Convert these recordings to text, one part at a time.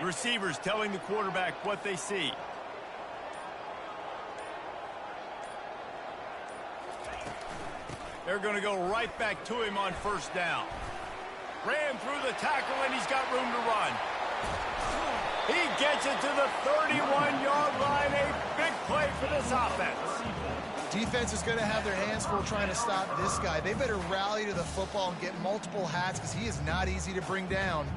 Receivers telling the quarterback what they see. They're going to go right back to him on first down. Ran through the tackle, and he's got room to run. He gets it to the 31-yard line. A big play for this offense. Defense is going to have their hands full trying to stop this guy. They better rally to the football and get multiple hats because he is not easy to bring down.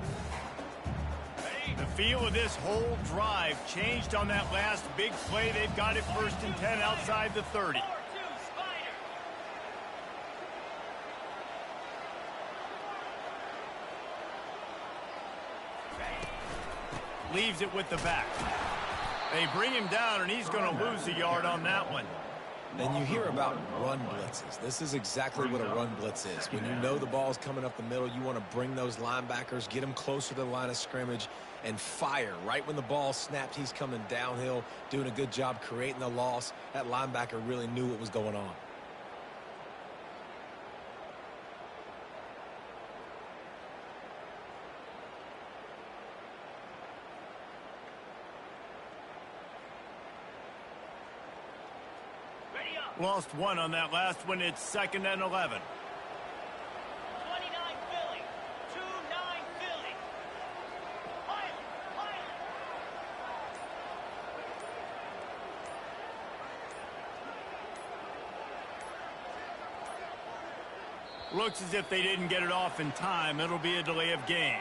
The feel of this whole drive changed on that last big play. They've got it 1st and 10 outside the 30. Leaves it with the back. They bring him down, and he's going to lose a yard on that one. And you hear about run blitzes. This is exactly what a run blitz is. When you know the ball's coming up the middle, you want to bring those linebackers, get them closer to the line of scrimmage, and fire. Right when the ball snapped, he's coming downhill, doing a good job creating the loss. That linebacker really knew what was going on. Lost one on that last one. It's 2nd and 11. 29 Philly. 2-9 Philly. Looks as if they didn't get it off in time. It'll be a delay of game.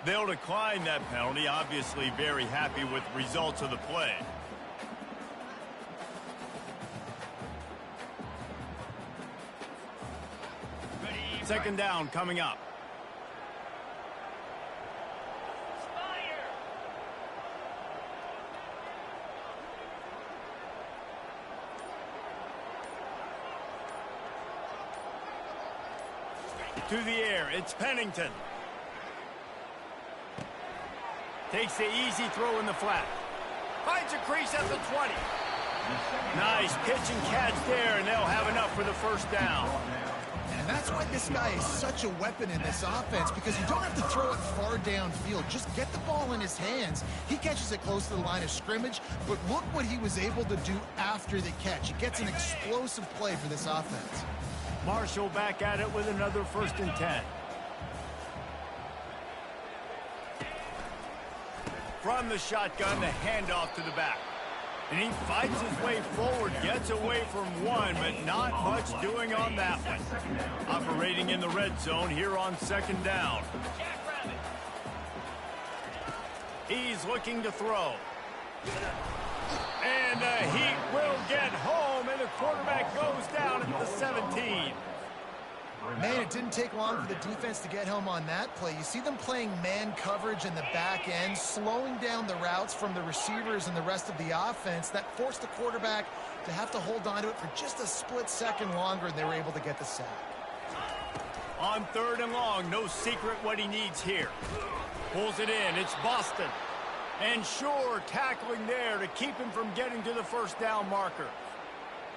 They'll decline that penalty. Obviously very happy with the results of the play. Second down coming up. To the air, it's Pennington. Takes the easy throw in the flat. Finds a crease at the 20. Nice pitch and catch there, and they'll have enough for the first down. And that's why this guy is such a weapon in this offense, because you don't have to throw it far downfield. Just get the ball in his hands. He catches it close to the line of scrimmage, but look what he was able to do after the catch. He gets an explosive play for this offense. Marshall back at it with another 1st and 10. From the shotgun, the handoff to the back. And he fights his way forward, gets away from one, but not much doing on that one. Operating in the red zone here on 2nd down. He's looking to throw. And the Heat will get home, and the quarterback goes down at the 17. Man, it didn't take long for the defense to get home on that play. You see them playing man coverage in the back end, slowing down the routes from the receivers and the rest of the offense. That forced the quarterback to have to hold on to it for just a split second longer, and they were able to get the sack. On 3rd and long, no secret what he needs here. Pulls it in, it's Boston. And Shore tackling there to keep him from getting to the first down marker.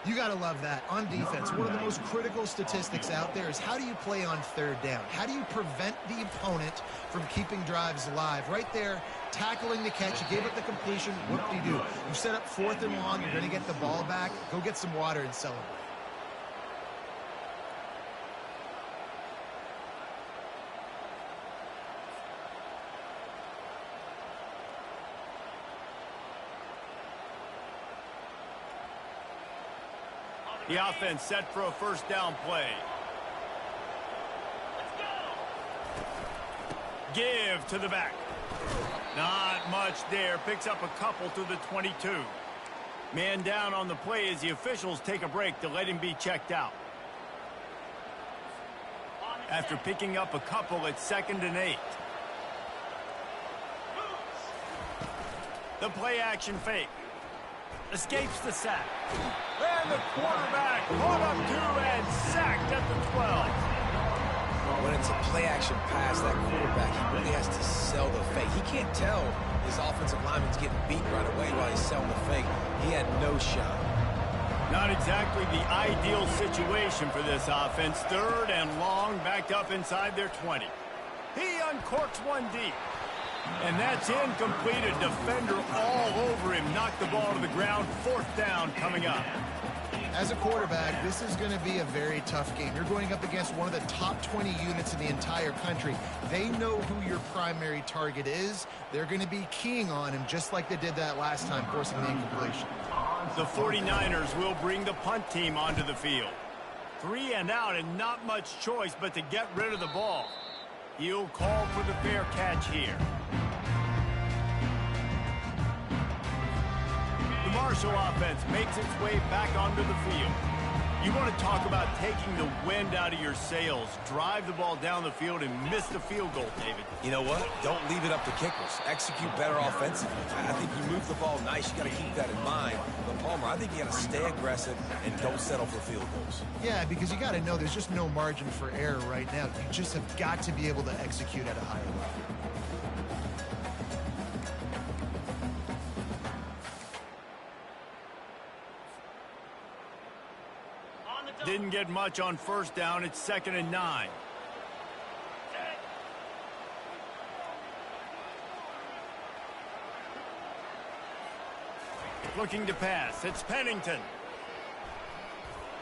You got to love that. On defense, one of the most critical statistics out there is how do you play on 3rd down? How do you prevent the opponent from keeping drives alive? Right there, tackling the catch. You gave up the completion. What do? You set up 4th and long. You're going to get the ball back. Go get some water and celebrate. The offense set for a first down play. Let's go. Give to the back. Not much there. Picks up a couple to the 22. Man down on the play as the officials take a break to let him be checked out. After picking up a couple, it's 2nd and 8. The play action fake. Escapes the sack. And the quarterback caught up to and sacked at the 12. When it's a play-action pass, that quarterback, he really has to sell the fake. He can't tell his offensive lineman's getting beat right away while he's selling the fake. He had no shot. Not exactly the ideal situation for this offense. 3rd and long, backed up inside their 20. He uncorks one deep. And that's incomplete. A defender all over him. Knocked the ball to the ground. 4th down coming up. As a quarterback, this is going to be a very tough game. You're going up against one of the top 20 units in the entire country. They know who your primary target is. They're going to be keying on him just like they did that last time, forcing the incompletion. The 49ers will bring the punt team onto the field. 3 and out and not much choice but to get rid of the ball. He'll call for the fair catch here. The Marshall offense makes its way back onto the field. You want to talk about taking the wind out of your sails. Drive the ball down the field and miss the field goal, David. You know what? Don't leave it up to kickers. Execute better offensively. I think you move the ball nice. You got to keep that in mind. But Palmer, I think you got to stay aggressive and don't settle for field goals. Yeah, because you got to know there's just no margin for error right now. You just have got to be able to execute at a higher level. Didn't get much on 1st down. It's 2nd and 9. Looking to pass. It's Pennington.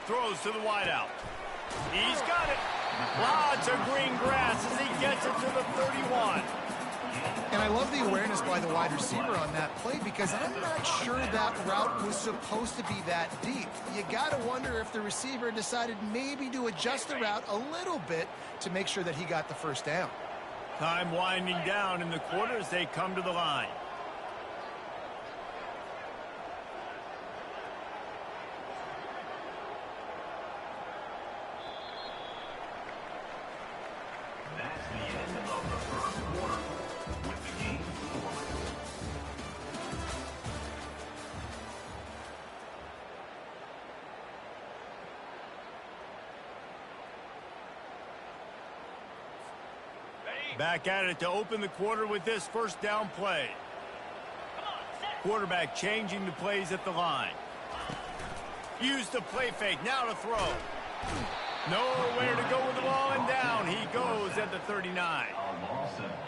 Throws to the wideout. He's got it. Lots of green grass as he gets it to the 31. And I love the awareness by the wide receiver on that play because I'm not sure that route was supposed to be that deep. You got to wonder if the receiver decided maybe to adjust the route a little bit to make sure that he got the 1st down. Time winding down in the quarter as they come to the line. Back at it to open the quarter with this 1st down play. Quarterback changing the plays at the line. Used the play fake. Now to throw. Nowhere to go with the ball, and down he goes at the 39.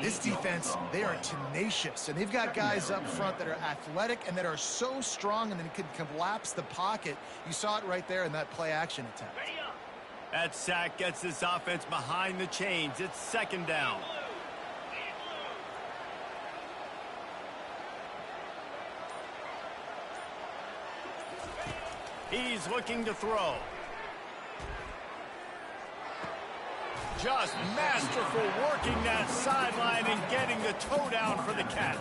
This defense, they are tenacious, and they've got guys up front that are athletic and that are so strong and then can collapse the pocket. You saw it right there in that play-action attempt. That sack gets this offense behind the chains. It's 2nd down. He's looking to throw. Just masterful working that sideline and getting the toe down for the catch.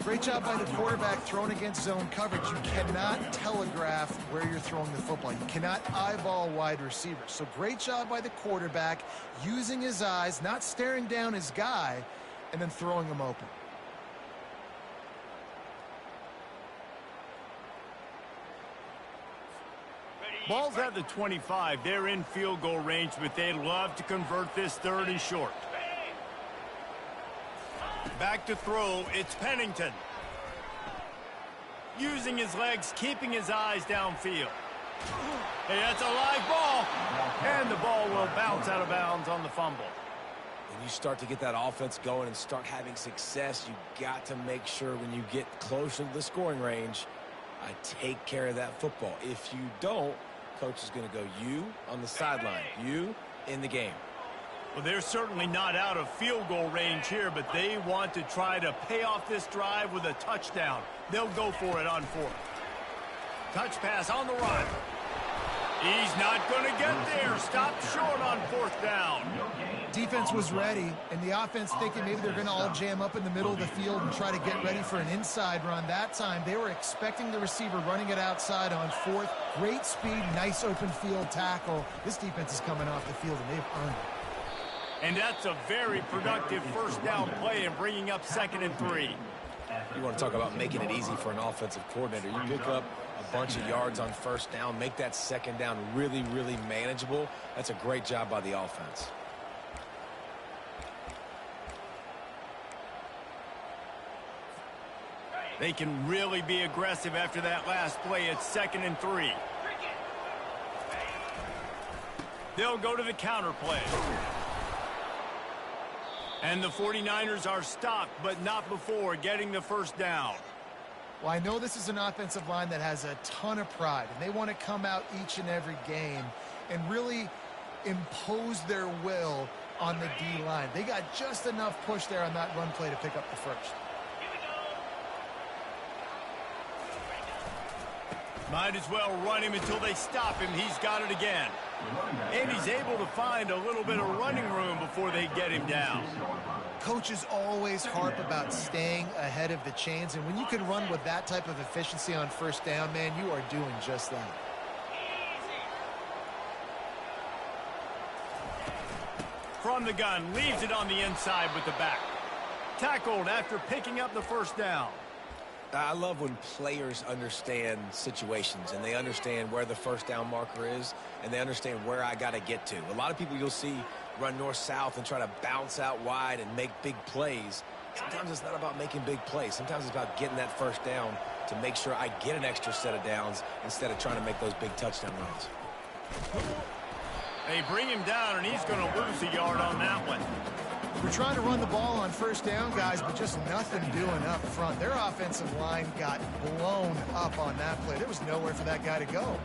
Great job by the quarterback thrown against zone coverage. You cannot telegraph where you're throwing the football. You cannot eyeball wide receivers. So great job by the quarterback using his eyes, not staring down his guy, and then throwing him open. Ball's at the 25. They're in field goal range, but they'd love to convert this 3rd and short. Back to throw. It's Pennington. Using his legs, keeping his eyes downfield. Hey, that's a live ball. And the ball will bounce out of bounds on the fumble. When you start to get that offense going and start having success, you got to make sure when you get closer to the scoring range, I take care of that football. If you don't, coach is going to go you on the sideline, you in the game. Well, they're certainly not out of field goal range here, but they want to try to pay off this drive with a touchdown. They'll go for it on 4th. Touch pass on the run. He's not going to get there. Stopped short on 4th down. Defense was ready, and the offense thinking maybe they're going to all jam up in the middle of the field and try to get ready for an inside run. That time, they were expecting the receiver running it outside on 4th. Great speed, nice open field tackle. This defense is coming off the field, and they've earned it. And that's a very productive 1st down play and bringing up 2nd and 3. You want to talk about making it easy for an offensive coordinator. You pick up a bunch of yards on 1st down, make that 2nd down really, really manageable. That's a great job by the offense. They can really be aggressive after that last play. It's 2nd and 3. They'll go to the counter play. And the 49ers are stopped, but not before getting the first down. Well, I know this is an offensive line that has a ton of pride, and they want to come out each and every game and really impose their will on the D-line. They got just enough push there on that run play to pick up the first. Might as well run him until they stop him. He's got it again. And he's able to find a little bit of running room before they get him down. Coaches always harp about staying ahead of the chains, and when you can run with that type of efficiency on first down, man, you are doing just that. From the gun, leaves it on the inside with the back. Tackled after picking up the first down. I love when players understand situations and they understand where the first down marker is and they understand where I got to get to. A lot of people you'll see run north-south and try to bounce out wide and make big plays. Sometimes it's not about making big plays. Sometimes it's about getting that first down to make sure I get an extra set of downs instead of trying to make those big touchdown runs. They bring him down, and he's going to lose a yard on that one. We're trying to run the ball on first down, guys, but just nothing doing up front. Their offensive line got blown up on that play. There was nowhere for that guy to go.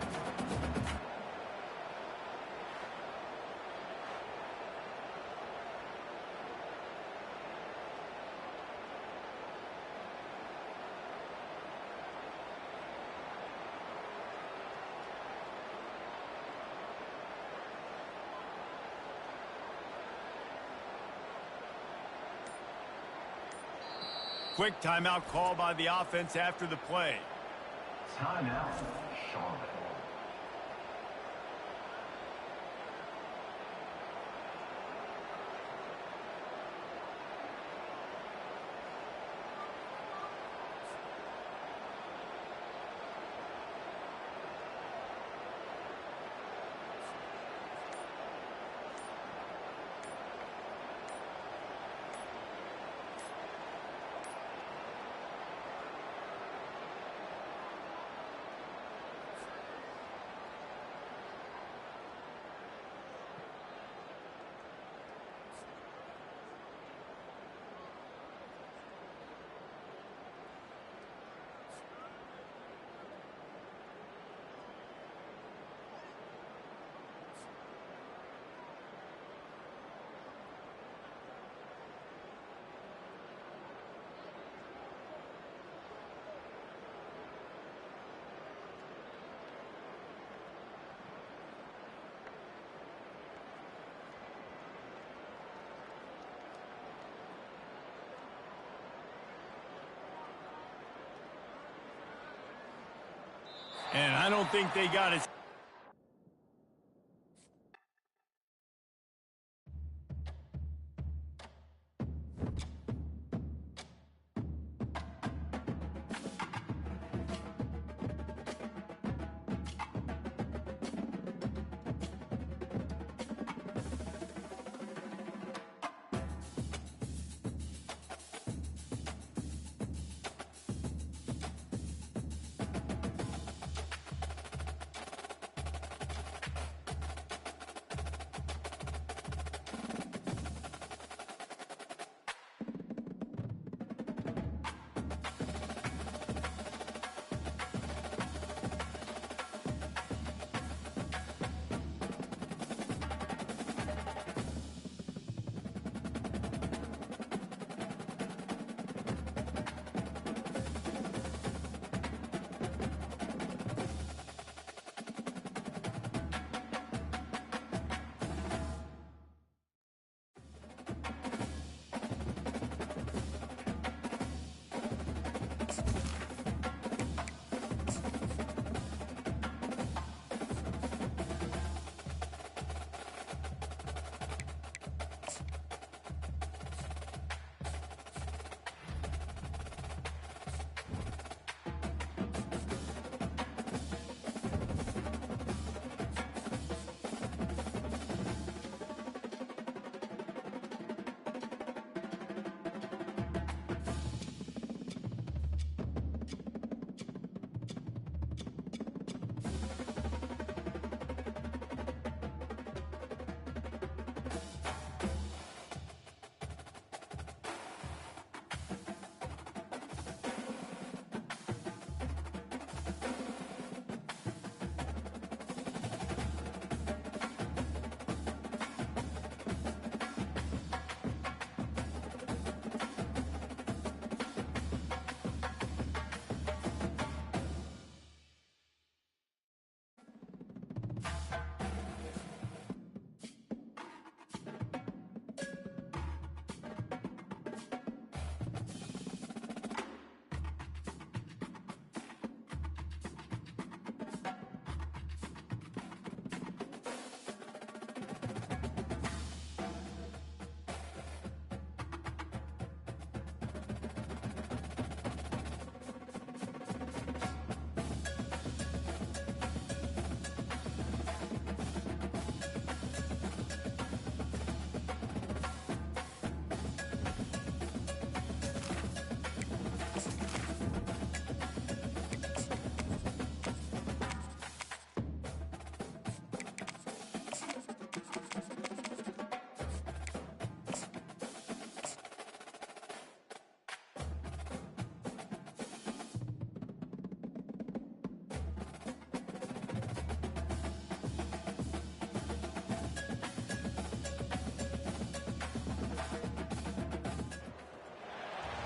Quick timeout call by the offense after the play. Timeout, Charlotte. And I don't think they got it.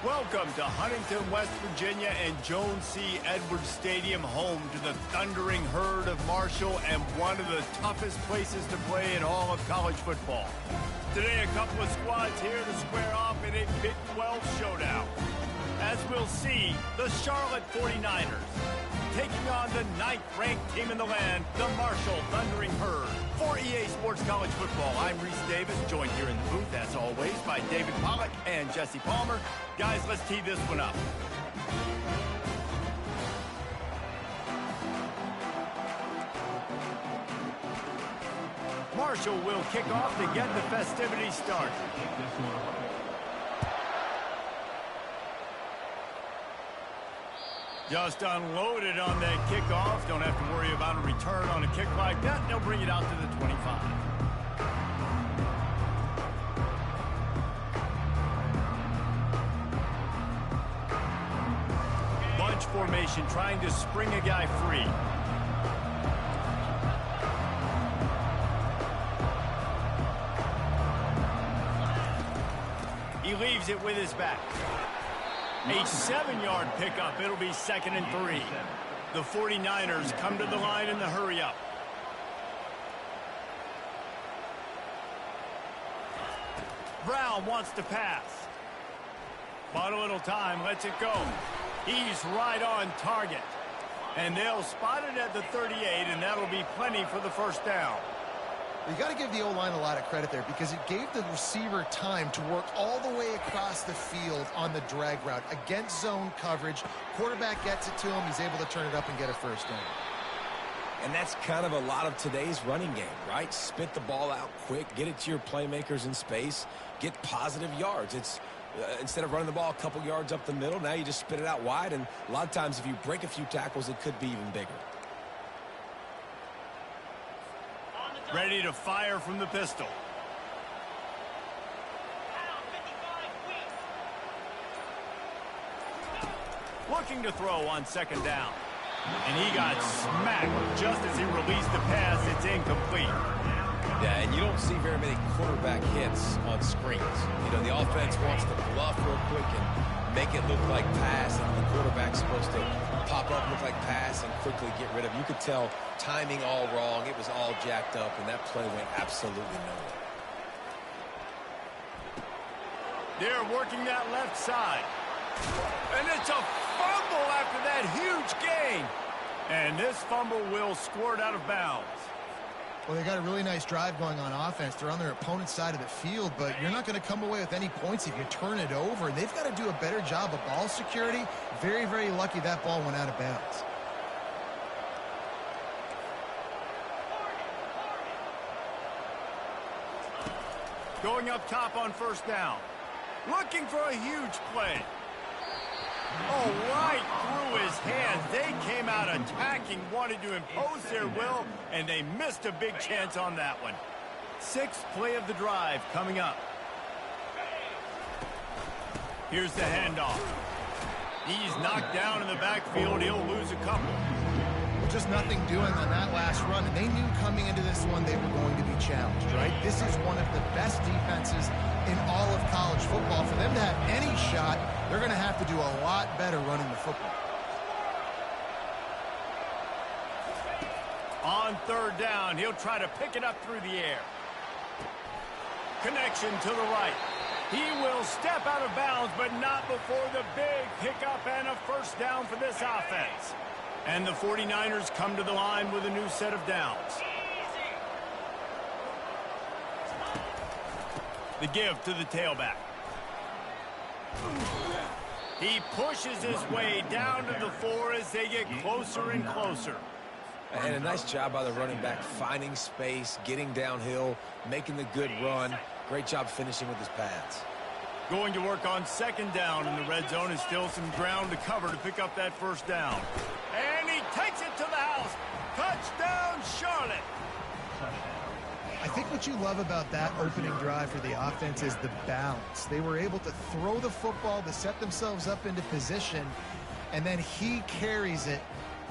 Welcome to Huntington, West Virginia and Jones C. Edwards Stadium, home to the thundering herd of Marshall and one of the toughest places to play in all of college football. Today, a couple of squads here to square off in a Big 12 showdown. As we'll see, the Charlotte 49ers taking on the 9th-ranked team in the land, the Marshall Thundering Herd. For EA Sports College Football, I'm Reese Davis, joined here in the booth, as always, by David Pollack and Jesse Palmer. Guys, let's tee this one up. Marshall will kick off to get the festivities started. Just unloaded on that kickoff. Don't have to worry about a return on a kick like that. They'll bring it out to the 25. Bunch formation, trying to spring a guy free. He leaves it with his back. A 7-yard pickup. It'll be 2nd and 3. The 49ers come to the line in the hurry-up. Brown wants to pass. Bought a little time, lets it go. He's right on target. And they'll spot it at the 38, and that'll be plenty for the first down. You got to give the O-line a lot of credit there because it gave the receiver time to work all the way across the field on the drag route against zone coverage. Quarterback gets it to him. He's able to turn it up and get a first down. And that's kind of a lot of today's running game, right? Spit the ball out quick, get it to your playmakers in space, get positive yards. It's instead of running the ball a couple yards up the middle, now you just spit it out wide. And a lot of times if you break a few tackles, it could be even bigger. Ready to fire from the pistol. Looking to throw on 2nd down. And he got smacked just as he released the pass. It's incomplete. Yeah, and you don't see very many quarterback hits on screens. You know, the offense wants to bluff real quick and make it look like pass, and the quarterback's supposed to pop up, look like pass, and quickly get rid of it. You could tell timing all wrong. It was all jacked up, and that play went absolutely nowhere. They're working that left side. And it's a fumble after that huge gain. And this fumble will squirt out of bounds. Well, they got a really nice drive going on offense. They're on their opponent's side of the field, but you're not going to come away with any points if you turn it over. They've got to do a better job of ball security. Very, very lucky that ball went out of bounds. Going up top on 1st down. Looking for a huge play. Oh, right through his hands. They came out attacking, wanted to impose their will, and they missed a big chance on that one. 6th play of the drive coming up. Here's the handoff. He's knocked down in the backfield. He'll lose a couple. Just nothing doing on that last run, and they knew coming into this one they were going to be challenged, right? This is one of the best defenses in all of college football. For them to have any shot, they're going to have to do a lot better running the football. On 3rd down, he'll try to pick it up through the air. Connection to the right. He will step out of bounds, but not before the big pickup and a first down for this offense. And the 49ers come to the line with a new set of downs. The give to the tailback. He pushes his way down to the 4 as they get closer and closer. And a nice job by the running back, finding space, getting downhill, making the good run. Great job finishing with his pads. Going to work on 2nd down in the red zone, and still some ground to cover to pick up that first down. And he takes it to the house. Touchdown, Charlotte. I think what you love about that opening drive for the offense is the balance. They were able to throw the football to set themselves up into position, and then he carries it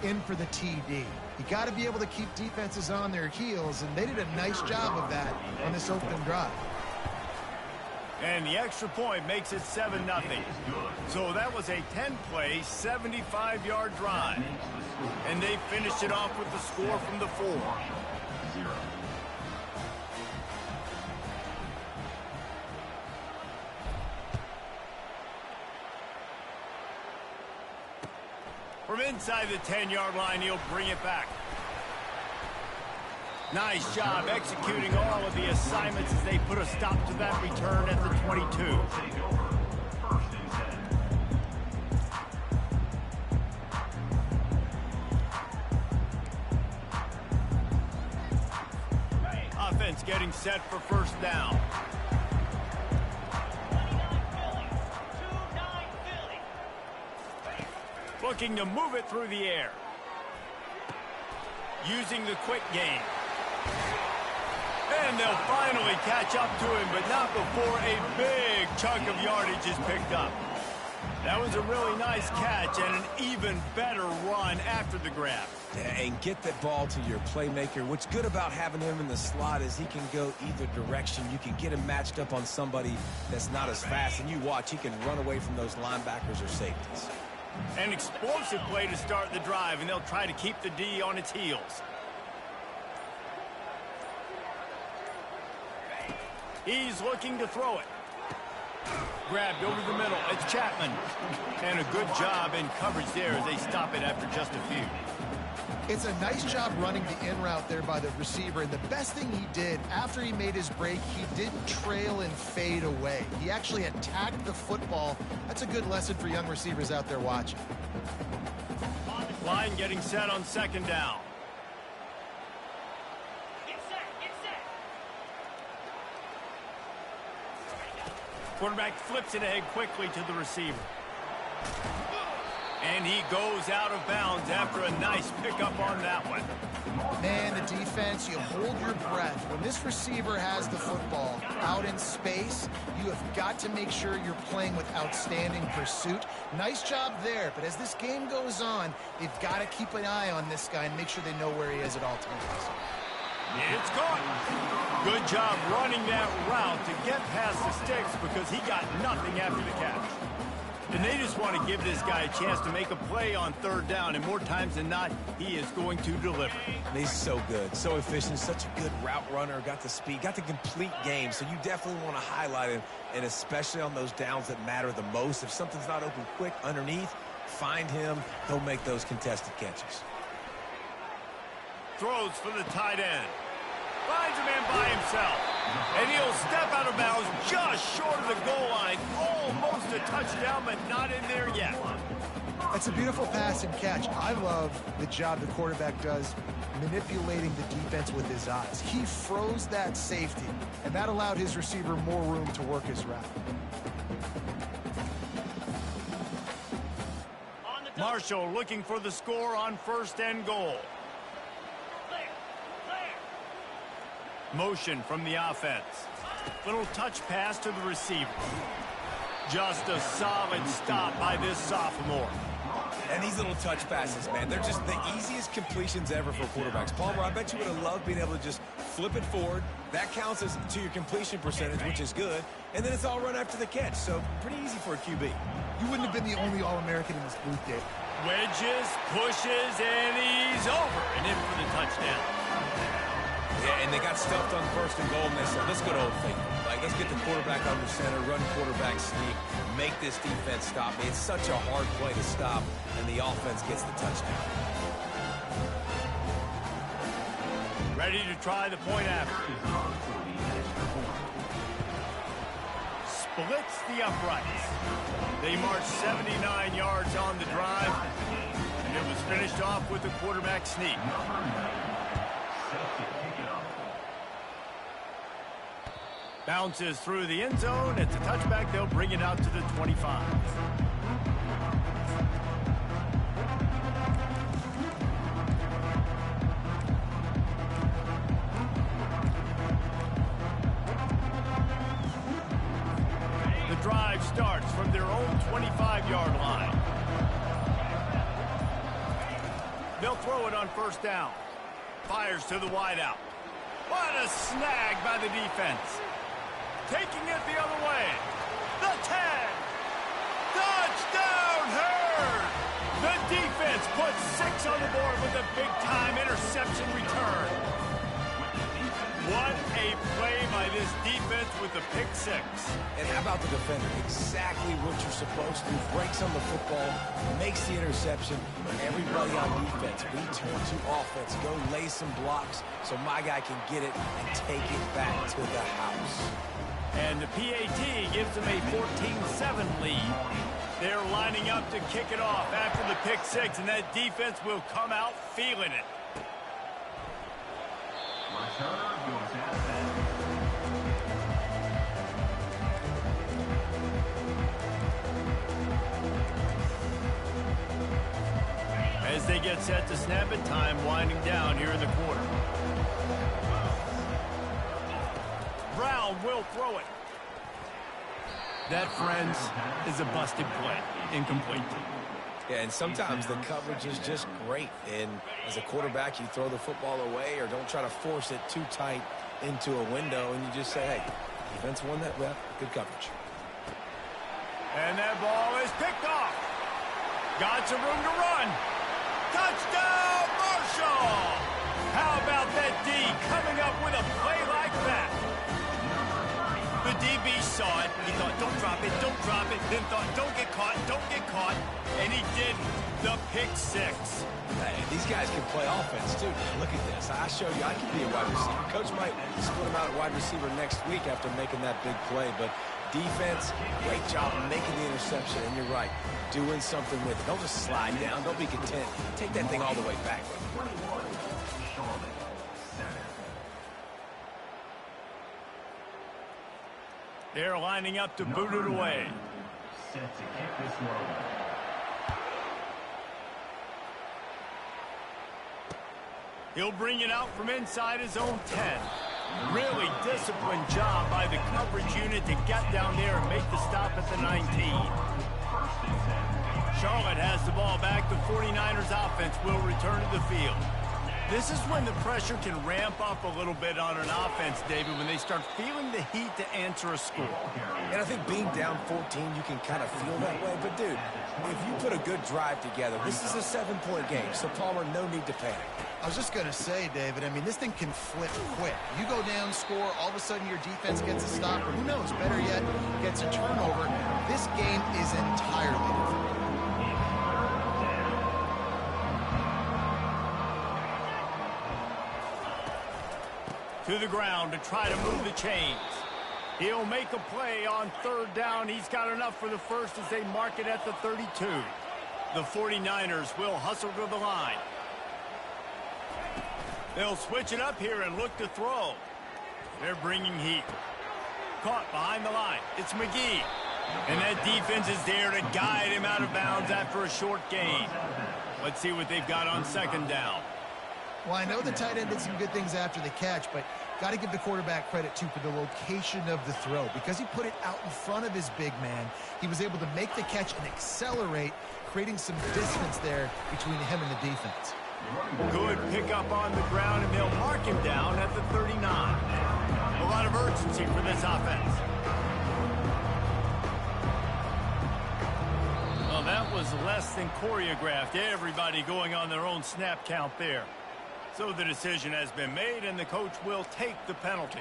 in for the TD. You got to be able to keep defenses on their heels, and they did a nice job of that on this opening drive. And the extra point makes it 7-0. So that was a 10-play, 75-yard drive. And they finished it off with the score from the 4. From inside the 10-yard line, he'll bring it back. Nice job executing all of the assignments as they put a stop to that return at the 22. Offense getting set for first down. Looking to move it through the air. Using the quick game. And they'll finally catch up to him, but not before a big chunk of yardage is picked up. That was a really nice catch and an even better run after the grab. And get that ball to your playmaker. What's good about having him in the slot is he can go either direction. You can get him matched up on somebody that's not as fast, and you watch, he can run away from those linebackers or safeties. An explosive play to start the drive, and they'll try to keep the D on its heels. He's looking to throw it. Grabbed over the middle. It's Chapman. And a good job in coverage there as they stop it after just a few. It's a nice job running the in route there by the receiver, and the best thing he did after he made his break, he didn't trail and fade away. He actually attacked the football. That's a good lesson for young receivers out there watching. Line getting set on second down. Get set, get set. Quarterback flips it ahead quickly to the receiver. And he goes out of bounds after a nice pickup on that one. Man, the defense, you hold your breath. When this receiver has the football out in space, you have got to make sure you're playing with outstanding pursuit. Nice job there, but as this game goes on, they've got to keep an eye on this guy and make sure they know where he is at all times. It's caught. Good job running that route to get past the sticks because he got nothing after the catch. And they just want to give this guy a chance to make a play on third down, and more times than not, he is going to deliver. He's so good, so efficient, such a good route runner, got the speed, got the complete game, so you definitely want to highlight him, and especially on those downs that matter the most. If something's not open quick underneath, find him, he'll make those contested catches. Throws for the tight end. Finds a man by himself. And he'll step out of bounds just short of the goal line. Almost a touchdown, but not in there yet. That's a beautiful pass and catch. I love the job the quarterback does manipulating the defense with his eyes. He froze that safety, and that allowed his receiver more room to work his route. Marshall looking for the score on first and goal. Motion from the offense. Little touch pass to the receiver. Just a solid stop by this sophomore. And these little touch passes, man, they're just the easiest completions ever for quarterbacks. Palmer, I bet you would have loved being able to just flip it forward. That counts as to your completion percentage, which is good. And then it's all run after the catch, so pretty easy for a QB. You wouldn't have been the only All-American in this booth, Dave. Wedges, pushes, and he's over and in for the touchdown. Yeah, and they got stuffed on first and goal, and they said, let's go to Old Faithful. Like, let's get the quarterback under center, run quarterback sneak, make this defense stop. It's such a hard play to stop, and the offense gets the touchdown. Ready to try the point after. Splits the uprights. They marched 79 yards on the drive, and it was finished off with a quarterback sneak. Bounces through the end zone. It's a touchback. They'll bring it out to the 25. The drive starts from their own 25-yard line. They'll throw it on first down. Fires to the wideout. What a snag by the defense. taking it the other way. The 10. Touchdown, Herd! The defense puts 6 on the board with a big-time interception return. What a play by this defense with the pick 6. And how about the defender? Exactly what you're supposed to do. Breaks on the football, makes the interception. Everybody on defense, we turn to offense. Go lay some blocks so my guy can get it and take it back to the house. And the PAT gives them a 14-7 lead. They're lining up to kick it off after the pick 6, and that defense will come out feeling it. As they get set to snap it, time winding down here in the quarter. Brown will throw it. That, friends, is a busted play. Incomplete. Yeah, and sometimes the coverage is just great. And as a quarterback, you throw the football away or don't try to force it too tight into a window, and you just say, hey, defense won that rep. Good coverage. And that ball is picked off. Got some room to run. Touchdown, Marshall! How about that D coming up with a play like that? The DB saw it. He thought, don't drop it, then thought, don't get caught, and he didn't. The pick 6. Hey, these guys can play offense, too. Look at this. I show you I can be a wide receiver. Coach might split him out at wide receiver next week after making that big play, but defense, great job making the interception, and you're right, doing something with it. Don't just slide down. Don't be content. Take that thing all the way back. They're lining up to boot it away. Set to kick this one. He'll bring it out from inside his own 10. Really disciplined job by the coverage unit to get down there and make the stop at the 19. Charlotte has the ball back. The 49ers offense will return to the field. This is when the pressure can ramp up a little bit on an offense, David, when they start feeling the heat to answer a score. And I think being down 14, you can kind of feel that way. But, dude, if you put a good drive together, this is a 7-point game. So, Palmer, no need to panic. I was just going to say, David, I mean, this thing can flip quick. You go down, score, all of a sudden your defense gets a stop, or who knows, better yet, gets a turnover. This game is entirely different. To the ground to try to move the chains. He'll make a play on 3rd down. He's got enough for the first as they mark it at the 32. The 49ers will hustle to the line. They'll switch it up here and look to throw. They're bringing heat. Caught behind the line. It's McGee. And that defense is there to guide him out of bounds after a short gain. Let's see what they've got on 2nd down. Well, I know the tight end did some good things after the catch, but got to give the quarterback credit, too, for the location of the throw. Because he put it out in front of his big man, he was able to make the catch and accelerate, creating some distance there between him and the defense. Good pickup on the ground, and they'll mark him down at the 39. A lot of urgency for this offense. Well, that was less than choreographed. Everybody going on their own snap count there. So the decision has been made, and the coach will take the penalty.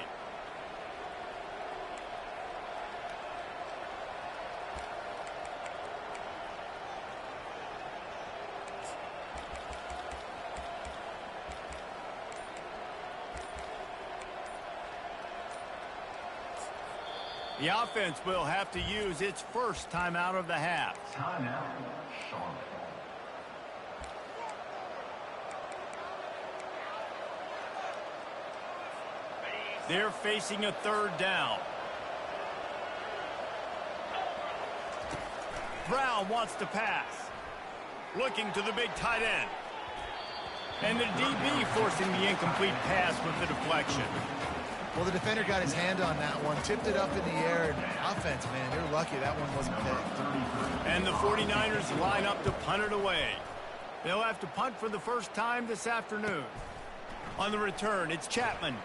The offense will have to use its first timeout of the half. Timeout, Charlotte. They're facing a 3rd down. Brown wants to pass. Looking to the big tight end. And the DB forcing the incomplete pass with the deflection. Well, the defender got his hand on that one, tipped it up in the air. And offense, man, they're lucky that one wasn't picked. And the 49ers line up to punt it away. They'll have to punt for the first time this afternoon. On the return, it's Chapman.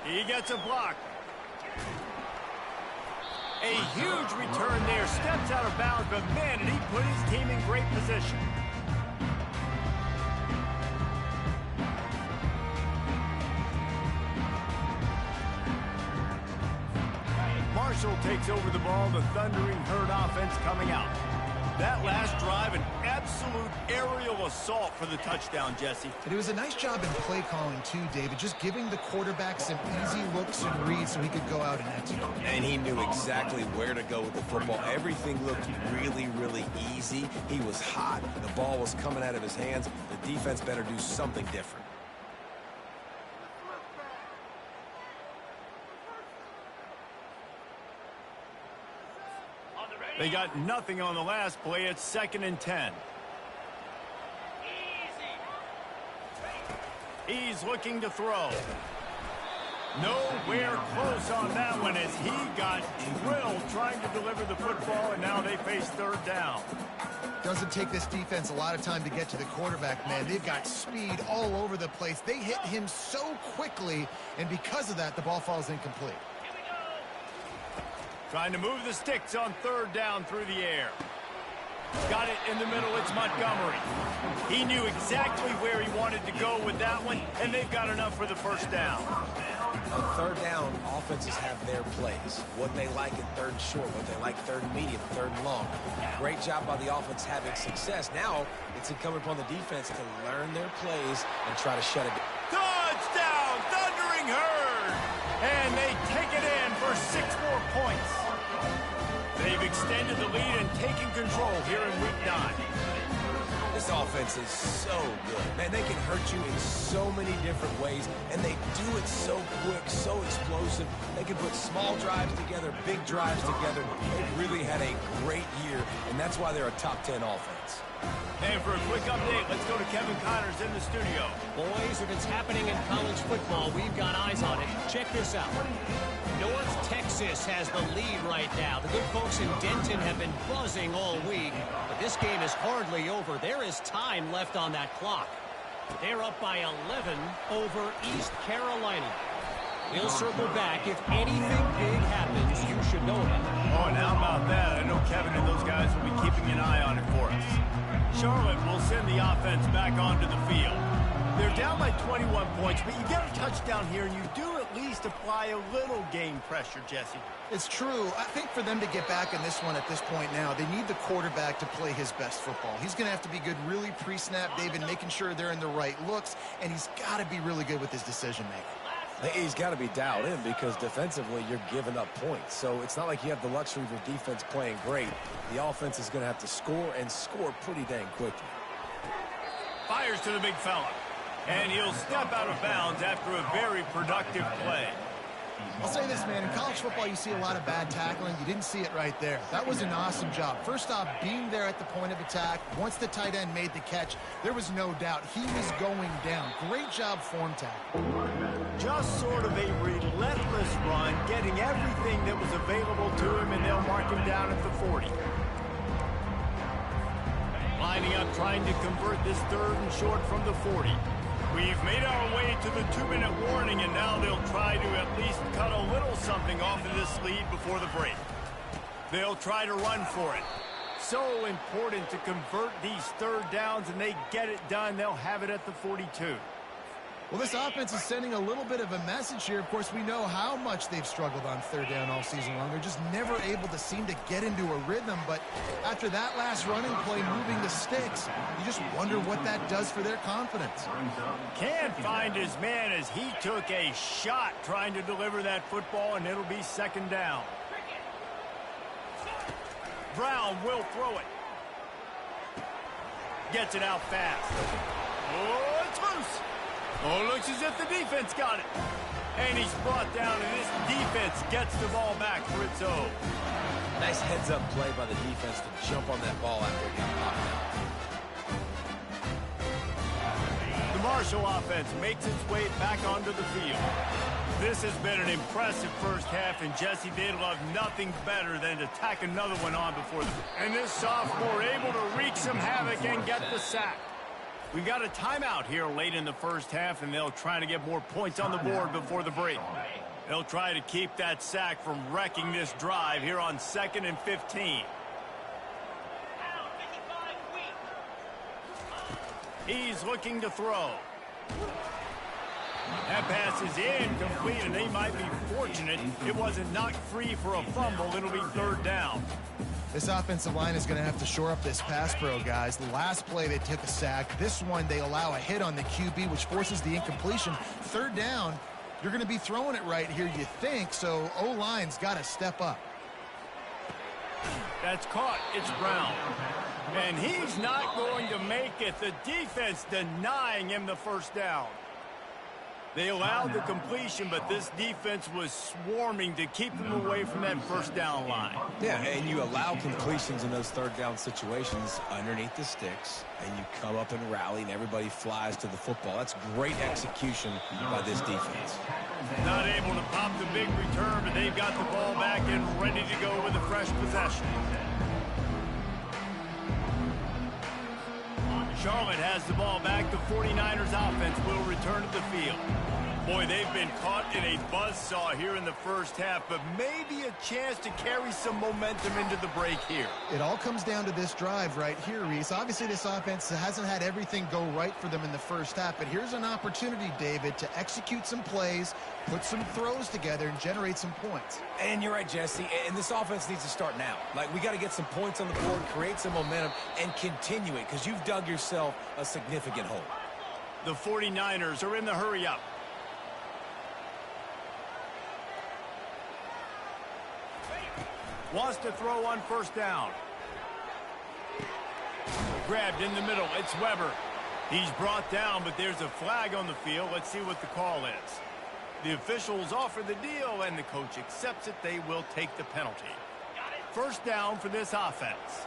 He gets a block. A huge return there, steps out of bounds, but man, did he put his team in great position. Marshall takes over the ball, the Thundering Herd offense coming out. That last drive, an absolute aerial assault for the touchdown, Jesse. But it was a nice job in play calling too, David, just giving the quarterback some easy looks and reads so he could go out and execute. And he knew exactly where to go with the football. Everything looked really, really easy. He was hot. The ball was coming out of his hands. The defense better do something different. They got nothing on the last play. It's 2nd and 10. He's looking to throw. Nowhere close on that one as he got drilled trying to deliver the football, and now they face 3rd down. Doesn't take this defense a lot of time to get to the quarterback, man. They've got speed all over the place. They hit him so quickly, and because of that, the ball falls incomplete. Trying to move the sticks on 3rd down through the air. Got it in the middle. It's Montgomery. He knew exactly where he wanted to go with that one, and they've got enough for the 1st down. On 3rd down, offenses have their plays. What they like at 3rd and short, what they like 3rd and medium, 3rd and long. Great job by the offense having success. Now it's incumbent upon the defense to learn their plays and try to shut it down. Touchdown, Thundering Herd! And they take it in for 6 more points. They've extended the lead and taken control here in Week 9. This offense is so good. Man, they can hurt you in so many different ways, and they do it so quick, so explosive. They can put small drives together, big drives together. They've really had a great year, and that's why they're a top 10 offense. And for a quick update, let's go to Kevin Connors in the studio. Boys, if it's happening in college football, we've got eyes on it. Check this out. North Texas has the lead right now. The good folks in Denton have been buzzing all week, but this game is hardly over. There is time left on that clock. They're up by 11 over East Carolina. We'll circle back. If anything big happens, you should know it. Oh, and how about that? I know Kevin and those guys will be keeping an eye on it for us. Charlotte will send the offense back onto the field. They're down by 21 points, but you get a touchdown here, and you do at least apply a little game pressure, Jesse. It's true. I think for them to get back in this one at this point now, they need the quarterback to play his best football. He's going to have to be good really pre-snap, David, making sure they're in the right looks, and he's got to be really good with his decision-making. He's got to be dialed in because defensively you're giving up points. So it's not like you have the luxury of your defense playing great. The offense is going to have to score and score pretty dang quickly. Fires to the big fella. And he'll step out of bounds after a very productive play. I'll say this, man. In college football, you see a lot of bad tackling. You didn't see it right there. That was an awesome job. First off, being there at the point of attack. Once the tight end made the catch, there was no doubt he was going down. Great job form tackle. Just sort of a relentless run, getting everything that was available to him, and they'll mark him down at the 40. Lining up, trying to convert this 3rd and short from the 40. We've made our way to the 2-minute warning, and now they'll try to at least cut a little something off of this lead before the break. They'll try to run for it. So important to convert these 3rd downs, and they get it done. They'll have it at the 42. Well, this offense is sending a little bit of a message here. Of course, we know how much they've struggled on 3rd down all season long. They're just never able to seem to get into a rhythm. But after that last running play, moving the sticks, you just wonder what that does for their confidence. Can't find his man as he took a shot trying to deliver that football, and it'll be 2nd down. Brown will throw it. Gets it out fast. Oh, it's loose. Oh, looks as if the defense got it. And he's brought down, and this defense gets the ball back for its own. Nice heads-up play by the defense to jump on that ball after it got popped out. The Marshall offense makes its way back onto the field. This has been an impressive first half, and Jesse, they'd love nothing better than to tack another one on before the... And this sophomore able to wreak some havoc and get the sack. We've got a timeout here late in the first half, and they'll try to get more points on the board before the break. They'll try to keep that sack from wrecking this drive here on 2nd and 15. Out, 55 weak. He's looking to throw. That pass is incomplete, and they might be fortunate it wasn't knocked free for a fumble. It'll be 3rd down. This offensive line is going to have to shore up this pass pro, guys. The last play they took a sack. This one they allow a hit on the QB, which forces the incompletion. 3rd down, you're going to be throwing it right here, you think, so O-line's got to step up. That's caught. It's Brown. And he's not going to make it. The defense denying him the 1st down. They allowed the completion, but this defense was swarming to keep them away from that 1st down line. Yeah, and you allow completions in those 3rd down situations underneath the sticks, and you come up and rally, and everybody flies to the football. That's great execution by this defense. Not able to pop the big return, but they've got the ball back and ready to go with a fresh possession. Charlotte has the ball back. The 49ers offense will return to the field. Boy, they've been caught in a buzzsaw here in the 1st half, but maybe a chance to carry some momentum into the break here. It all comes down to this drive right here, Reese. Obviously, this offense hasn't had everything go right for them in the 1st half, but here's an opportunity, David, to execute some plays, put some throws together, and generate some points. And you're right, Jesse, and this offense needs to start now. Like, we got to get some points on the board, create some momentum, and continue it, because you've dug yourself a significant hole. The 49ers are in the hurry-up. Wants to throw on 1st down. Grabbed in the middle. It's Weber. He's brought down, but there's a flag on the field. Let's see what the call is. The officials offer the deal, and the coach accepts it. They will take the penalty. 1st down for this offense.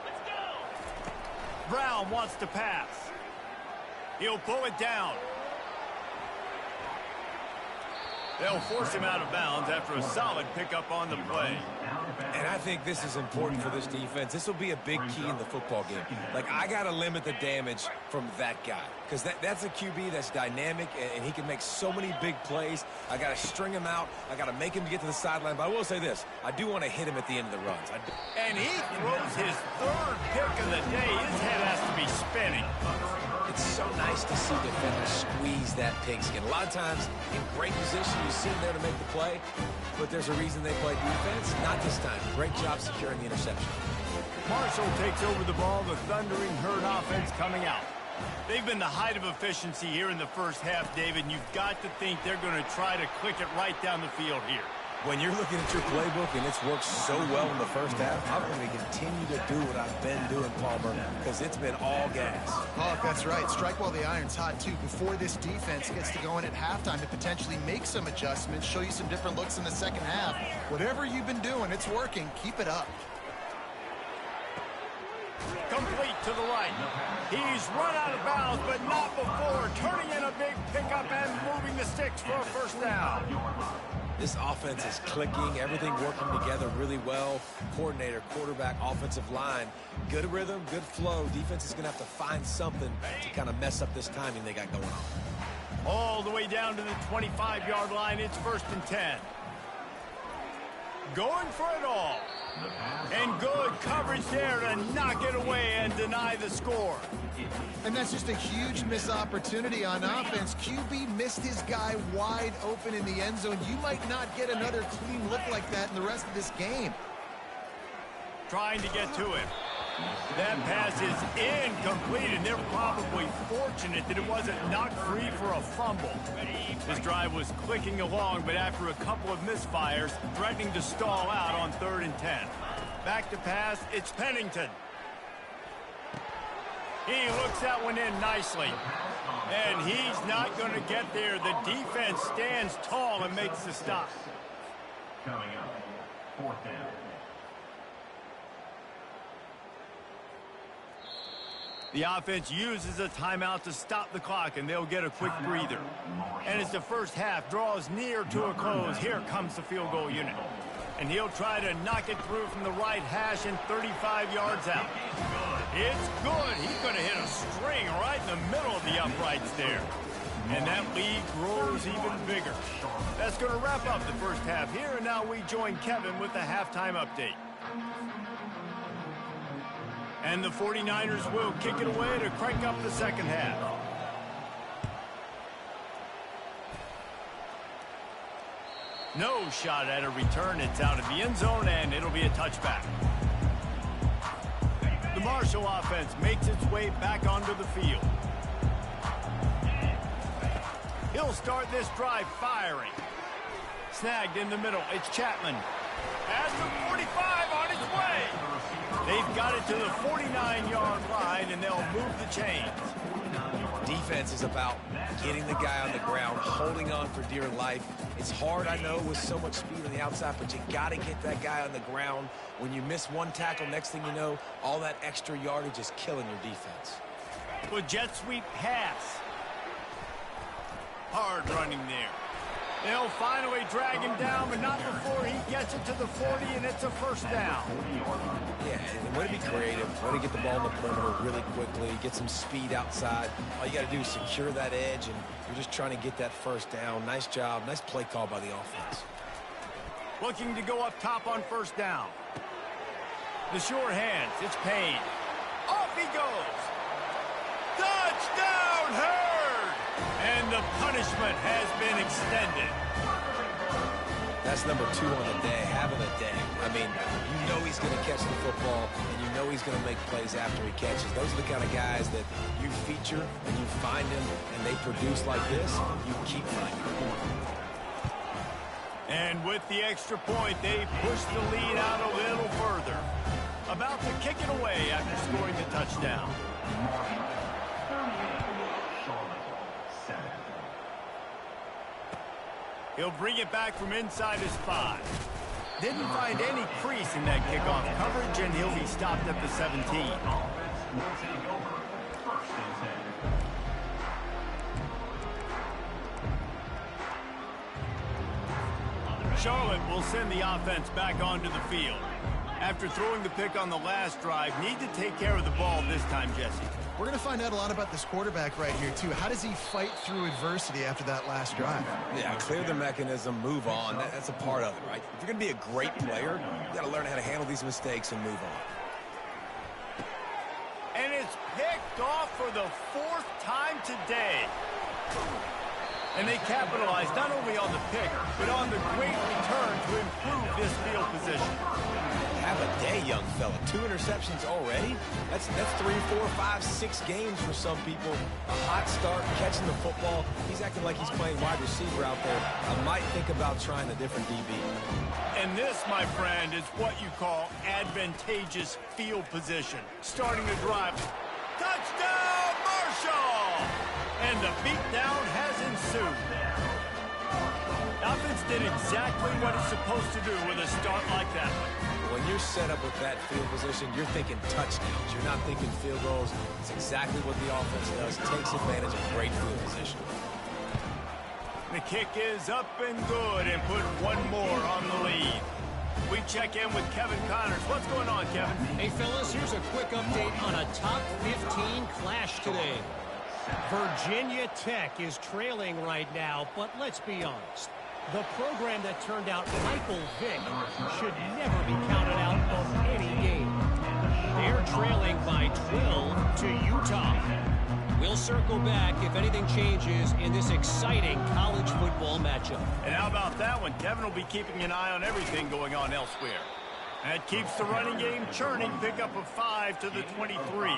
Let's go. Brown wants to pass. He'll pull it down. They'll force him out of bounds after a solid pickup on the play. And I think this is important for this defense. This will be a big key in the football game. Like, I got to limit the damage from that guy, because that's a QB that's dynamic, and he can make so many big plays. I got to string him out. I got to make him get to the sideline. But I will say this. I do want to hit him at the end of the runs. And he throws his 3rd pick of the day. His head has to be spinning. It's so nice to see defenders squeeze that pigskin. A lot of times, in great position, you see him there to make the play, but there's a reason they play defense. Not this time. Great job securing the interception. Marshall takes over the ball. The Thundering Herd offense coming out. They've been the height of efficiency here in the 1st half, David, and you've got to think they're going to try to click it right down the field here. When you're looking at your playbook and it's worked so well in the 1st half, I'm going to continue to do what I've been doing, Palmer, because it's been all gas. Oh, that's right. Strike while the iron's hot, too, before this defense gets to go in at halftime to potentially make some adjustments, show you some different looks in the 2nd half. Whatever you've been doing, it's working. Keep it up. Complete to the right. He's run out of bounds, but not before. Turning in a big pickup and moving the sticks for a 1st down. This offense is clicking, everything working together really well. Coordinator, quarterback, offensive line, good rhythm, good flow. Defense is going to have to find something to kind of mess up this timing they got going on. All the way down to the 25-yard line. It's 1st and 10. Going for it all. And good coverage there to knock it away and deny the score. And that's just a huge missed opportunity on offense. QB missed his guy wide open in the end zone. You might not get another clean look like that in the rest of this game. Trying to get to him. That pass is incomplete, and they're probably fortunate that it wasn't knocked free for a fumble. This drive was clicking along, but after a couple of misfires, threatening to stall out on 3rd and 10. Back to pass, it's Pennington. He looks that one in nicely. And he's not going to get there. The defense stands tall and makes the stop. Coming up, 4th down. The offense uses a timeout to stop the clock, and they'll get a quick breather. And as the 1st half draws near to a close, here comes the field goal unit. And he'll try to knock it through from the right hash and 35 yards out. It's good. He's going to hit a string right in the middle of the uprights there. And that lead grows even bigger. That's going to wrap up the first half here, and now we join Kevin with the halftime update. And the 49ers will kick it away to crank up the second half. No shot at a return. It's out of the end zone, and it'll be a touchback. The Marshall offense makes its way back onto the field. He'll start this drive firing. Snagged in the middle. It's Chapman. Has the 45 on his way. They've got it to the 49-yard line, and they'll move the chains. Defense is about getting the guy on the ground, holding on for dear life. It's hard, I know, with so much speed on the outside, but you got to get that guy on the ground. When you miss one tackle, next thing you know, all that extra yardage is killing your defense. With jet sweep pass. Hard running there. They'll finally drag him down, but not before he gets it to the 40, and it's a first down. Yeah, and way to be creative, way to get the ball in the perimeter really quickly, get some speed outside. All you got to do is secure that edge, and you're just trying to get that first down. Nice job, nice play call by the offense. Looking to go up top on first down. The sure hands, it's Payne. Off he goes. Touchdown, Hurd! And the punishment has been extended. That's number 2 on the day, having a day. I mean, you know he's going to catch the football, and you know he's going to make plays after he catches. Those are the kind of guys that you feature, and you find them, and they produce like this, you keep finding them. And with the extra point, they push the lead out a little further. About to kick it away after scoring the touchdown. He'll bring it back from inside his 5. Didn't find any crease in that kickoff coverage, and he'll be stopped at the 17. Charlotte will send the offense back onto the field. After throwing the pick on the last drive, need to take care of the ball this time, Jesse. We're going to find out a lot about this quarterback right here, too. How does he fight through adversity after that last drive? Yeah, clear the mechanism, move on. That's a part of it, right? If you're going to be a great player, you got to learn how to handle these mistakes and move on. And it's picked off for the 4th time today. And they capitalized not only on the pick, but on the great return to improve this field position. Have a day, young fella. 2 interceptions already? That's 3, 4, 5, 6 games for some people. A hot start, catching the football. He's acting like he's playing wide receiver out there. I might think about trying a different DB. And this, my friend, is what you call advantageous field position. Starting the drive. Touchdown, Marshall! And the beatdown has ensued. Offense did exactly what it's supposed to do with a start like that. When you're set up with that field position, you're thinking touchdowns. You're not thinking field goals. It's exactly what the offense does. Takes advantage of great field position. The kick is up and good and put one more on the lead. We check in with Kevin Connors. What's going on, Kevin? Hey, fellas, here's a quick update on a top 15 clash today. Virginia Tech is trailing right now, but let's be honest. The program that turned out Michael Vick should never be counted out of any game. They're trailing by 12 to Utah. We'll circle back if anything changes in this exciting college football matchup. And how about that one? Kevin will be keeping an eye on everything going on elsewhere. That keeps the running game churning. Pickup of 5 to the 23.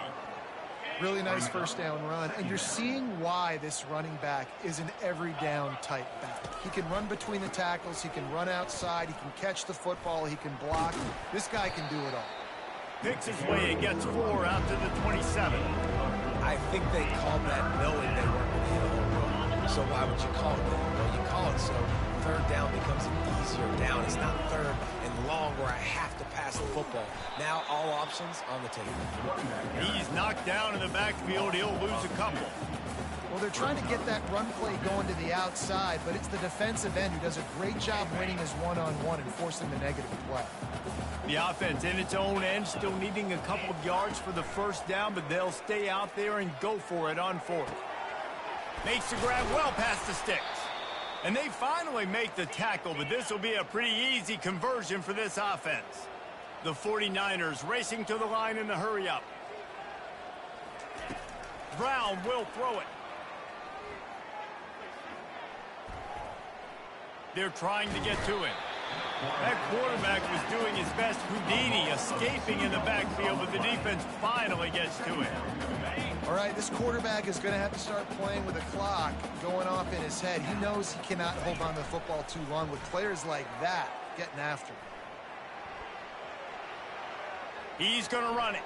Really nice first down run, and you're seeing why this running back is an every down type back. He can run between the tackles, he can run outside, he can catch the football, he can block. This guy can do it all. Picks his way and gets 4 out to the 27. I think they called that knowing they weren't going to hit a home run. So why would you call it that? Well, you call it so third down becomes an easier down. It's not third and long where I have to pass the football. Now all options on the table. He's knocked down in the backfield. He'll lose a couple. Well, they're trying to get that run play going to the outside, but it's the defensive end who does a great job winning his one-on-one and forcing the negative play. The offense in its own end, still needing a couple of yards for the first down, but they'll stay out there and go for it on 4th. Makes the grab well past the sticks. And they finally make the tackle, but this will be a pretty easy conversion for this offense. The 49ers racing to the line in the hurry-up. Brown will throw it. They're trying to get to him. That quarterback was doing his best Houdini, escaping in the backfield, but the defense finally gets to him. All right, this quarterback is going to have to start playing with a clock going off in his head. He knows he cannot hold on to the football too long with players like that getting after him. He's going to run it.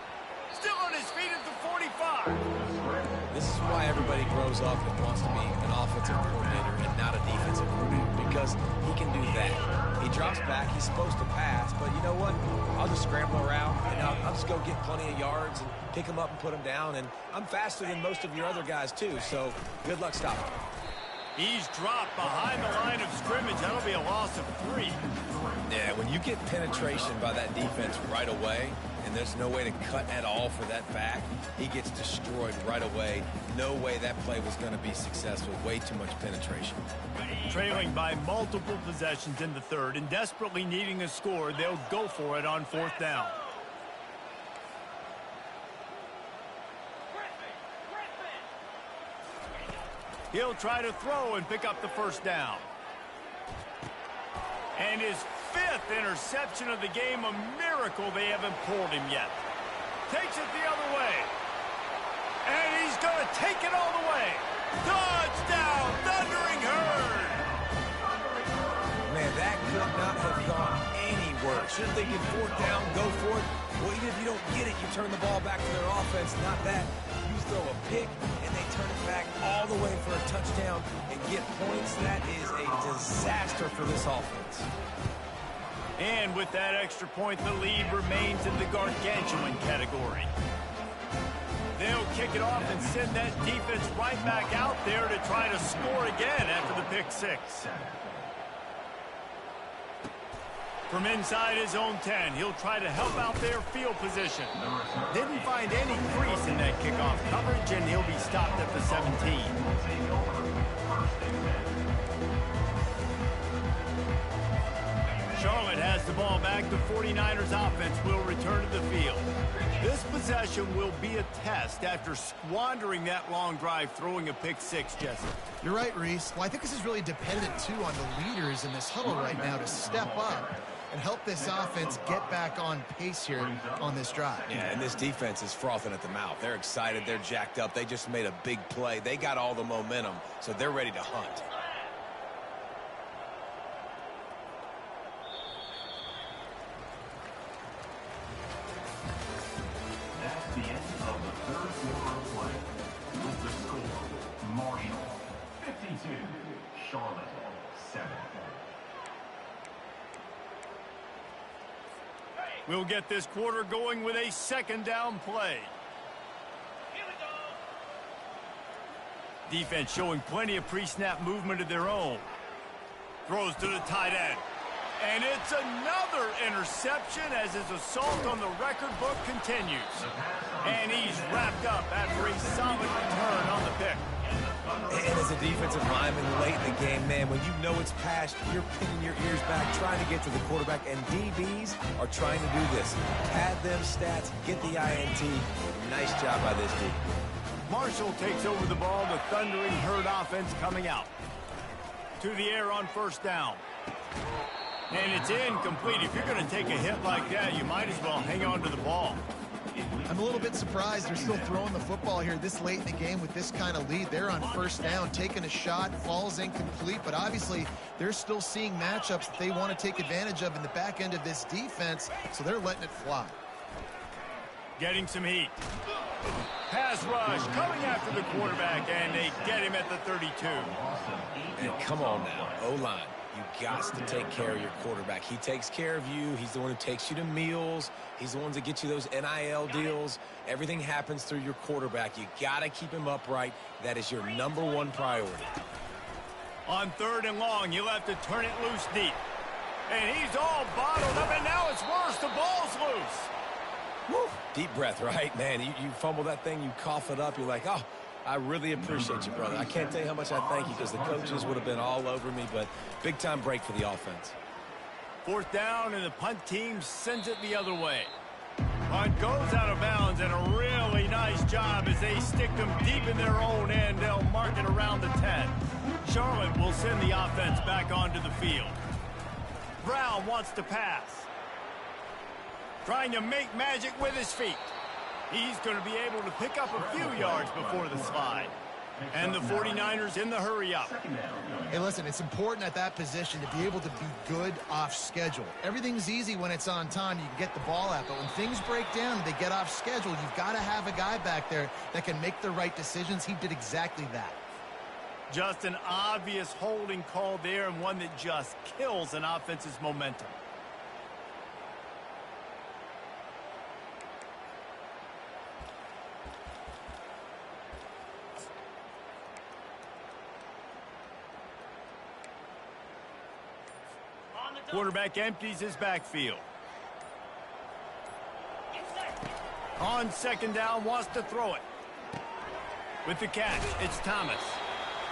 Still on his feet at the 45. This is why everybody grows up and wants to be an offensive coordinator and not a defensive coordinator, because he can do that. He drops back, he's supposed to pass, but you know what? I'll just scramble around, and I'll just go get plenty of yards and pick him up and put him down, and I'm faster than most of your other guys too, so good luck stopping him. He's dropped behind the line of scrimmage. That'll be a loss of 3. Yeah, when you get penetration by that defense right away, and there's no way to cut at all for that back, he gets destroyed right away. No way that play was going to be successful. Way too much penetration. Trailing by multiple possessions in the third and desperately needing a score, they'll go for it on 4th down. He'll try to throw and pick up the 1st down. And his 5th interception of the game, a miracle they haven't pulled him yet. Takes it the other way. And he's going to take it all the way. Touchdown, Thundering Herd. Man, that could not have gone any worse. You're thinking 4th down, go for it. Well, even if you don't get it, you turn the ball back to their offense. Not that. You throw a pick, and they turn it back all the way for a touchdown and get points. That is a disaster for this offense. And with that extra point, the lead remains in the gargantuan category. They'll kick it off and send that defense right back out there to try to score again after the pick 6. From inside his own 10, he'll try to help out their field position. Didn't find any crease in that kickoff coverage, and he'll be stopped at the 17. Charlotte has the ball back. The 49ers offense will return to the field. This possession will be a test after squandering that long drive, throwing a pick 6, Jesse. You're right, Reese. Well, I think this is really dependent, too, on the leaders in this huddle right now to step up and help this offense get back on pace here on this drive. Yeah, and this defense is frothing at the mouth. They're excited. They're jacked up. They just made a big play. They got all the momentum, so they're ready to hunt. That's the end of the 3rd quarter of play. With the score, Marshall 52, Charlotte 7. We'll get this quarter going with a 2nd down play. Here we go. Defense showing plenty of pre-snap movement of their own. Throws to the tight end. And it's another interception as his assault on the record book continues. And he's wrapped up after a solid return on the pick. And as a defensive lineman late in the game, man, when you know it's past, you're pinning your ears back, trying to get to the quarterback, and DBs are trying to do this. Pad them stats, get the INT. Nice job by this D. Marshall takes over the ball, the Thundering Herd offense coming out. To the air on 1st down. And it's incomplete. If you're going to take a hit like that, you might as well hang on to the ball. I'm a little bit surprised they're still throwing the football here this late in the game with this kind of lead. They're on 1st down, taking a shot, falls incomplete, but obviously they're still seeing matchups that they want to take advantage of in the back end of this defense, so they're letting it fly. Getting some heat. Pass rush coming after the quarterback, and they get him at the 32. And come on now, O-line. You got to take care of your quarterback. He takes care of you. He's the one who takes you to meals. He's the one that gets you those NIL deals. Everything happens through your quarterback. You got to keep him upright. That is your #1 priority. On 3rd and long, you'll have to turn it loose deep. And he's all bottled up, and now it's worse. The ball's loose. Woo. Deep breath, right? Man, you fumble that thing, you cough it up. You're like, oh, I really appreciate you, brother. I can't tell you how much I thank you because the coaches would have been all over me, but big-time break for the offense. 4th down, and the punt team sends it the other way. Punt goes out of bounds, and a really nice job as they stick them deep in their own end. They'll mark it around the 10. Charlotte will send the offense back onto the field. Brown wants to pass. Trying to make magic with his feet. He's going to be able to pick up a few yards before the slide. And the 49ers in the hurry up. Hey, listen, it's important at that position to be able to be good off schedule. Everything's easy when it's on time. You can get the ball out. But when things break down, they get off schedule. You've got to have a guy back there that can make the right decisions. He did exactly that. Just an obvious holding call there, and one that just kills an offense's momentum. Quarterback empties his backfield. On 2nd down, wants to throw it. With the catch, it's Thomas.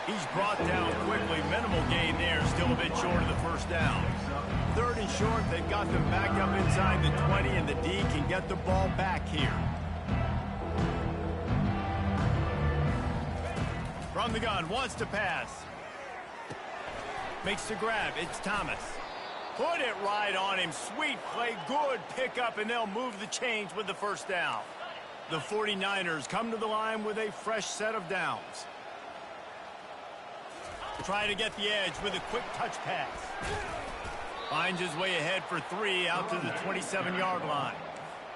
He's brought down quickly. Minimal gain there, still a bit short of the 1st down. 3rd and short, they've got them back up inside the 20, and the D can get the ball back here. From the gun, wants to pass. Makes the grab, it's Thomas. Put it right on him. Sweet play, good pickup, and they'll move the chains with the 1st down. The 49ers come to the line with a fresh set of downs. Trying to get the edge with a quick touch pass. Finds his way ahead for 3 out to the 27-yard line.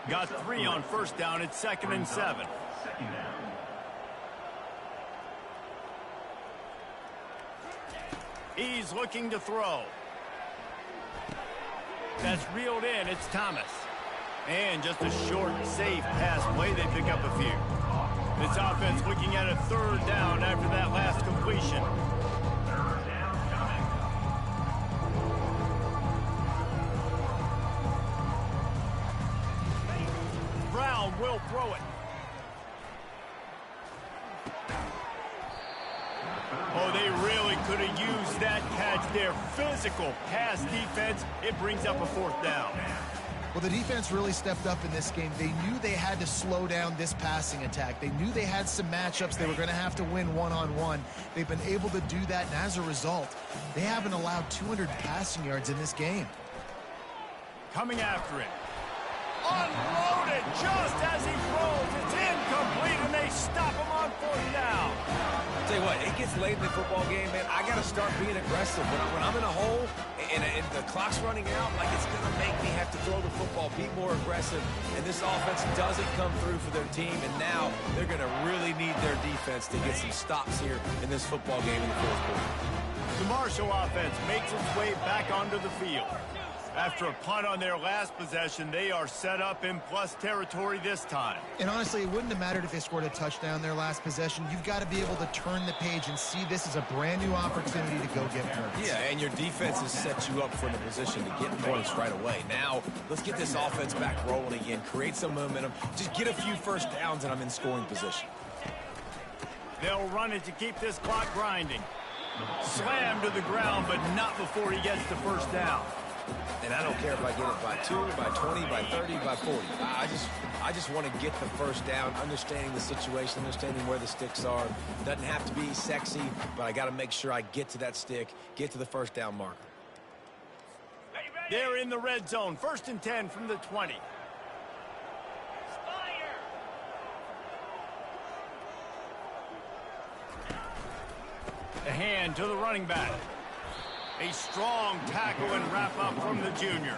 Got 3 on 1st down. It's 2nd and 7. He's looking to throw. That's reeled in. It's Thomas. And just a short, safe pass play. They pick up a few. This offense looking at a 3rd down after that last completion. Brown will throw it. Oh, they really could have used that catch there. Physical pass defense. It brings up a 4th down. Well, the defense really stepped up in this game. They knew they had to slow down this passing attack. They knew they had some matchups they were going to have to win one-on-one. They've been able to do that, and as a result, they haven't allowed 200 passing yards in this game. Coming after it. Unloaded just as he throws. It's incomplete, and they stop him on 4th down. I'll tell you what, it gets late in the football game, man. I got to start being aggressive. When I'm in a hole and the clock's running out, like, it's going to make me have to throw the football, be more aggressive. And this offense doesn't come through for their team, and now they're going to really need their defense to get some stops here in this football game in the 4th quarter. The Marshall offense makes its way back onto the field. After a punt on their last possession, they are set up in plus territory this time. And honestly, it wouldn't have mattered if they scored a touchdown their last possession. You've got to be able to turn the page and see this as a brand new opportunity to go get points. Yeah, and your defense has set you up for the position to get points right away. Now, let's get this offense back rolling again, create some momentum, just get a few 1st downs, and I'm in scoring position. They'll run it to keep this clock grinding. Slam to the ground, but not before he gets the 1st down. And I don't care if I get it by 2, by 20, by 30, by 40. I just want to get the 1st down, understanding the situation, understanding where the sticks are. Doesn't have to be sexy, but I got to make sure I get to that stick, get to the 1st down marker. They're in the red zone. 1st and 10 from the 20. The hand to the running back. A strong tackle and wrap up from the junior.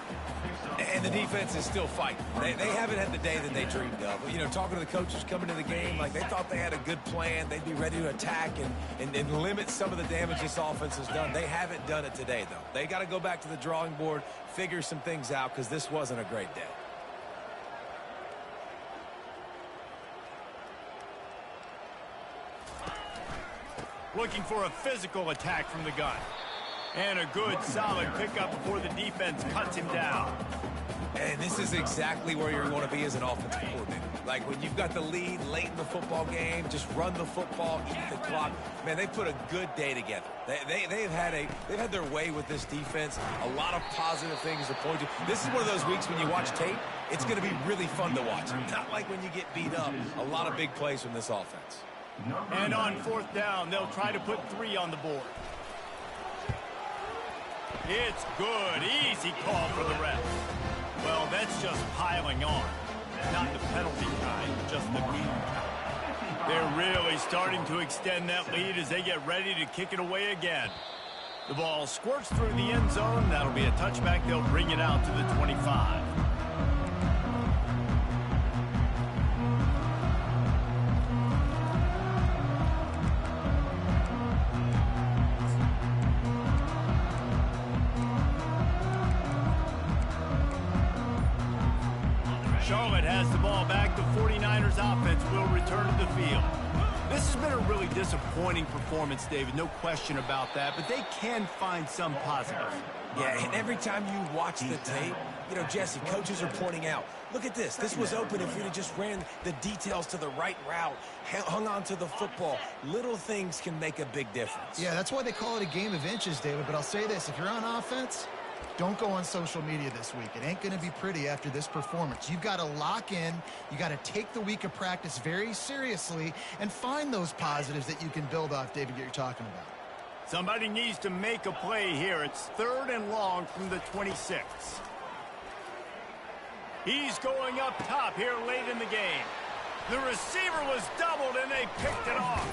And the defense is still fighting. They haven't had the day that they dreamed of. You know, talking to the coaches coming to the game, like, they thought they had a good plan. They'd be ready to attack and limit some of the damage this offense has done. They haven't done it today, though. They got to go back to the drawing board, figure some things out, because this wasn't a great day. Looking for a physical attack from the gun. And a good, solid pickup before the defense cuts him down. And this is exactly where you're going to be as an offensive coordinator. Like when you've got the lead late in the football game, just run the football, eat the clock. Man, they put a good day together. They've had their way with this defense. A lot of positive things to point to. This is one of those weeks when you watch tape, it's going to be really fun to watch. Not like when you get beat up. A lot of big plays from this offense. And on fourth down, they'll try to put 3 on the board. It's good. Easy call for the ref. Well, that's just piling on. Not the penalty kind, just the mean kind. They're really starting to extend that lead as they get ready to kick it away again. The ball squirts through the end zone. That'll be a touchback. They'll bring it out to the 25. Charlotte has the ball back. The 49ers offense will return to the field. This has been a really disappointing performance, David. No question about that, but they can find some positives. Yeah, and every time you watch the tape, you know, Jesse, coaches are pointing out, look at this. This was open if we'd have just ran the details to the right route, hung on to the football. Little things can make a big difference. Yeah, that's why they call it a game of inches, David. But I'll say this, if you're on offense, don't go on social media this week. It ain't going to be pretty after this performance. You've got to lock in. You got to take the week of practice very seriously and find those positives that you can build off, David, that you're talking about. Somebody needs to make a play here. It's 3rd and long from the 26. He's going up top here late in the game. The receiver was doubled, and they picked it off.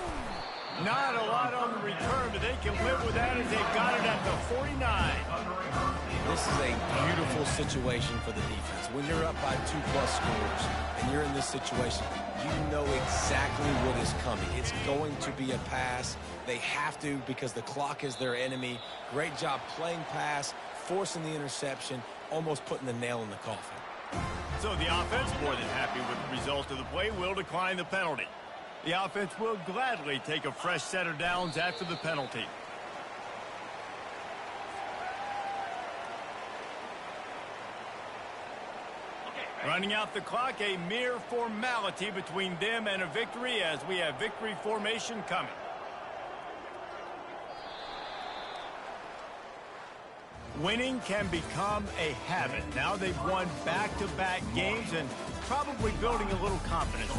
Not a lot on the return, but they can live with that as they've got it at the 49. This is a beautiful situation for the defense. When you're up by 2+ scores and you're in this situation, you know exactly what is coming. It's going to be a pass. They have to because the clock is their enemy. Great job playing pass, forcing the interception, almost putting the nail in the coffin. So the offense, more than happy with the result of the play, will decline the penalty. The offense will gladly take a fresh set of downs after the penalty. Running out the clock, a mere formality between them and a victory as we have victory formation coming. Winning can become a habit. Now they've won back-to-back games and probably building a little confidence.